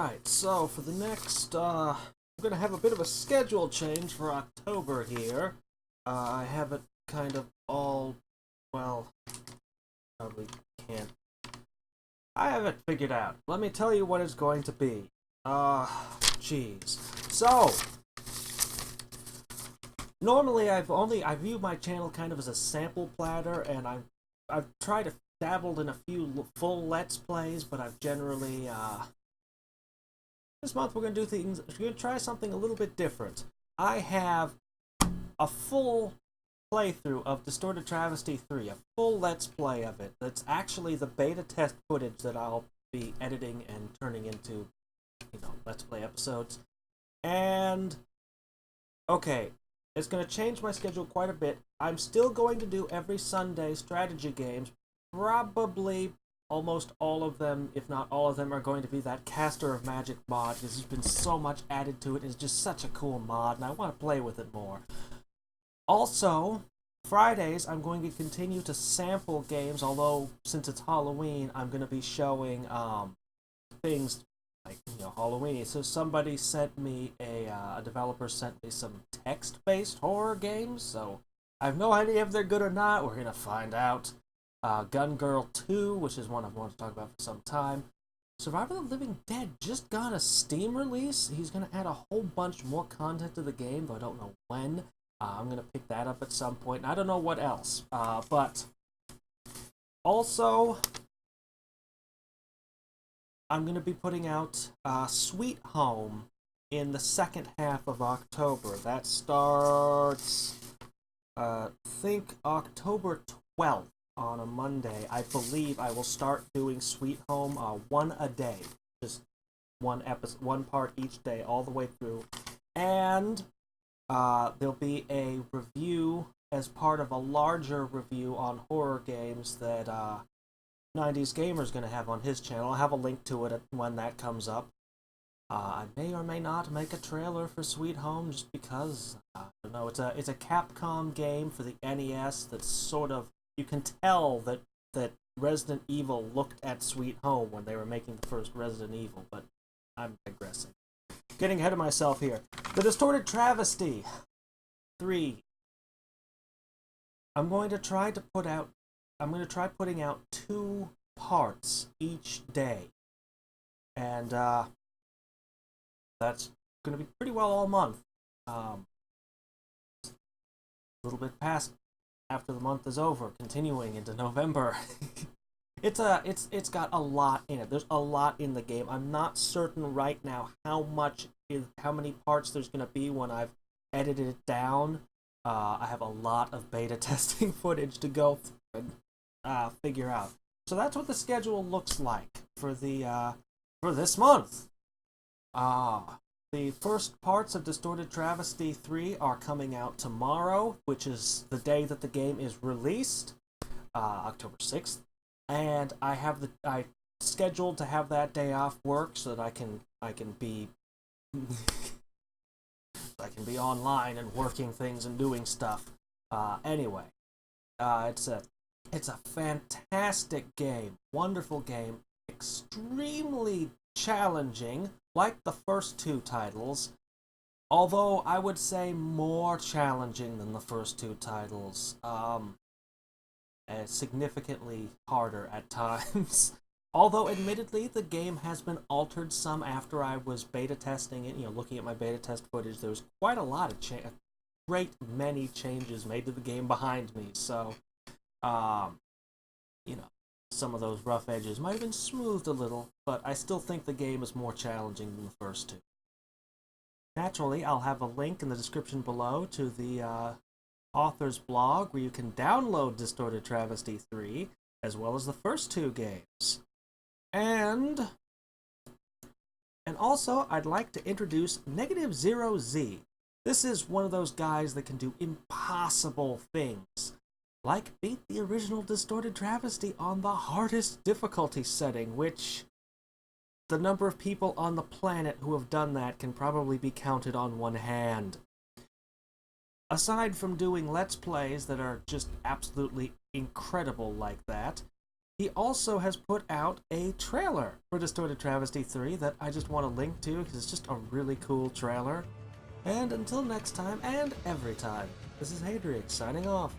Alright, so for the next, I'm gonna have a bit of a schedule change for October here. I have it kind of all, well, probably can't. I have it figured out. Let me tell you what it's going to be. Jeez. So, normally I view my channel kind of as a sample platter, and I've tried to dabbled in a few full Let's Plays, but I've generally, this month we're gonna try something a little bit different. I have a full playthrough of Distorted Travesty 3, a full Let's Play of it. That's actually the beta test footage that I'll be editing and turning into, Let's Play episodes. And, okay, it's gonna change my schedule quite a bit. I'm still going to do every Sunday strategy games. Probably almost all of them, if not all of them, are going to be that Caster of Magic mod, because there's been so much added to it. It's just such a cool mod, and I want to play with it more. Also, Fridays, I'm going to continue to sample games, although since it's Halloween, I'm going to be showing things like, Halloween. So somebody sent me, a developer sent me some text-based horror games, so I have no idea if they're good or not. We're going to find out. Gun Girl 2, which is one I've wanted to talk about for some time. Survivor of the Living Dead just got a Steam release. He's going to add a whole bunch more content to the game, though I don't know when. I'm going to pick that up at some point. And I don't know what else. But also, I'm going to be putting out Sweet Home in the second half of October. That starts, I think, October 12th. On a Monday, I believe I will start doing Sweet Home one a day. Just one episode, one part each day, all the way through. And there'll be a review as part of a larger review on horror games that 90s Gamer's going to have on his channel. I'll have a link to it when that comes up. I may or may not make a trailer for Sweet Home just because, I don't know, it's a Capcom game for the NES that's sort of, you can tell that Resident Evil looked at Sweet Home when they were making the first Resident Evil, but I'm digressing. Getting ahead of myself here. The Distorted Travesty 3. I'm going to try putting out 2 parts each day. And that's going to be pretty well all month. A little bit past after the month is over, continuing into November. It's got a lot in it. There's a lot in the game. I'm not certain right now how many parts there's going to be when I've edited it down. I have a lot of beta testing footage to go through and figure out. So that's what the schedule looks like for this month. The first parts of Distorted Travesty 3 are coming out tomorrow, which is the day that the game is released, October 6th. And I scheduled to have that day off work so that I can be I can be online and working things and doing stuff. Anyway, it's a fantastic game, wonderful game, extremely challenging, like the first 2 titles, although I would say more challenging than the first 2 titles, significantly harder at times. Although, admittedly, the game has been altered some after I was beta testing it, looking at my beta test footage. There was quite a lot of a great many changes made to the game behind me, so, some of those rough edges might have been smoothed a little, but I still think the game is more challenging than the first 2. Naturally, I'll have a link in the description below to the author's blog where you can download Distorted Travesty 3, as well as the first 2 games. And also, I'd like to introduce Negative Zero Z. This is one of those guys that can do impossible things, like beat the original Distorted Travesty on the hardest difficulty setting, which the number of people on the planet who have done that can probably be counted on one hand. Aside from doing Let's Plays that are just absolutely incredible like that, he also has put out a trailer for Distorted Travesty 3 that I just want to link to because it's just a really cool trailer. And until next time, and every time, this is Hadrian signing off.